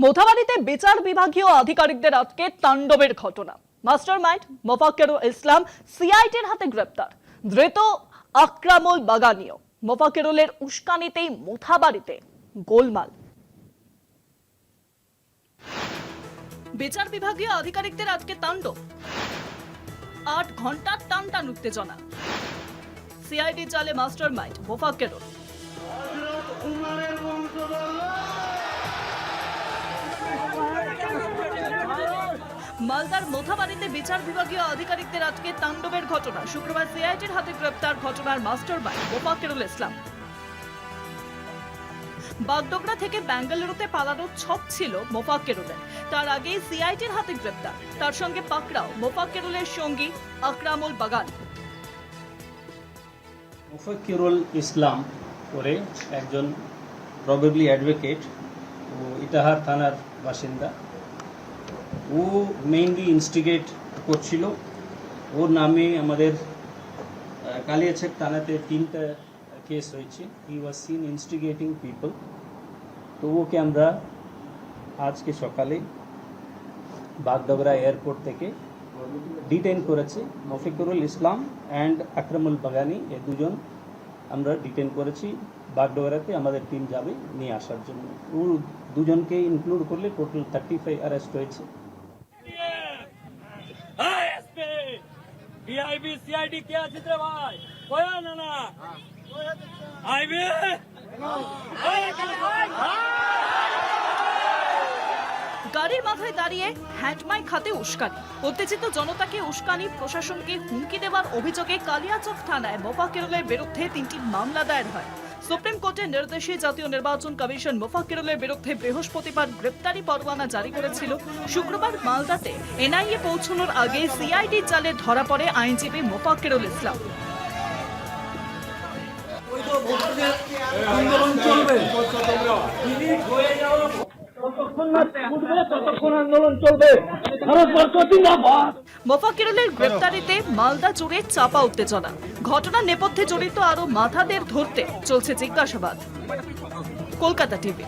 মোথাবাড়িতে বিচার বিভাগীয় আধিকারিকদের আটকে তাণ্ডবের ঘটনা। মাস্টারমাইন্ড মোফাক্কেরুল ইসলাম সিআইডির হাতে গ্রেপ্তার। ধৃত আকরামুল বাগানিও। মোফাক্কেরুলের উস্কানিতেই মোথাবাড়িতে গোলমাল। বিচার বিভাগীয় আধিকারিকদের আটকে তাণ্ডব। 8 ঘন্টার টানটান উত্তেজনা। সিআইডি চালে মাস্টারমাইন্ড মোফাক্কেরুল। মালদার মোথাবাড়িতে বিচার বিভাগীয় আধিকারিকদের আটকে তাণ্ডবের ঘটনা। শুক্রবার সিআইডির হাতে গ্রেপ্তার ঘটনার মাস্টারমাইন্ড মোফাক্কেরুল ইসলাম। বাগডোগরা থেকে বেঙ্গালুরুতে পালানোর ছক ছিল মোফাক্কেরুলের। তার আগেই সিআইডির হাতে গ্রেপ্তার। তার সঙ্গে পাকড়াও মোফাক্কেরুলের সঙ্গী আকরামুল বাগানি। মোফাক্কেরুল ইসলাম করে একজন প্রবাবলি অ্যাডভোকেট, ও ইটাহার থানার বাসিন্দা। ও মেইনলি ইনস্টিগেট করছিল। ওর নামে আমাদের কালিয়াচক থানাতে 3টা কেস হয়েছে। হি ওয়াজ সিন ইনস্টিগেটিং পিপল। তো ওকে আমরা আজকে সকালে বাগডোগরা এয়ারপোর্ট থেকে ডিটেইন করেছি। মোফাক্কেরুল ইসলাম অ্যান্ড আকরামুল বাগানি, এই দুজন আমরা ডিটেইন করেছি। বাগডোগরাতে আমাদের টিম যাবে নিয়ে আসার জন্য। ও দুজনকে ইনক্লুড করলে টোটাল 35 অ্যারেস্ট হয়েছে। গাড়ির মাথায় দাঁড়িয়ে হ্যান্ডমাইক হাতে উস্কানি। উত্তেজিত জনতাকে উস্কানি, প্রশাসনকে হুমকি দেওয়ার অভিযোগে কালিয়াচক থানায় মোফাক্কেরুলের বিরুদ্ধে 3টি মামলা দায়ের হয়। সুপ্রিম কোর্টের নির্দেশে জাতীয় নির্বাচন কমিশন মোফাক্কেরুলের বিরুদ্ধে বৃহস্পতিবার গ্রেপ্তারি পরোয়ানা জারি করেছিল। শুক্রবার মালদাতে এনআইএ পৌঁছানোর আগে সিআইডি জালে ধরা পড়ে আইনজীবী মোফাক্কেরুল ইসলাম। মোফাক্কেরুলের গ্রেপ্তারিতে মালদা জুড়ে চাপা উত্তেজনা। ঘটনার নেপথ্যে জড়িত আরো মাথাদের ধরতে চলছে জিজ্ঞাসাবাদ। কলকাতা টিভি।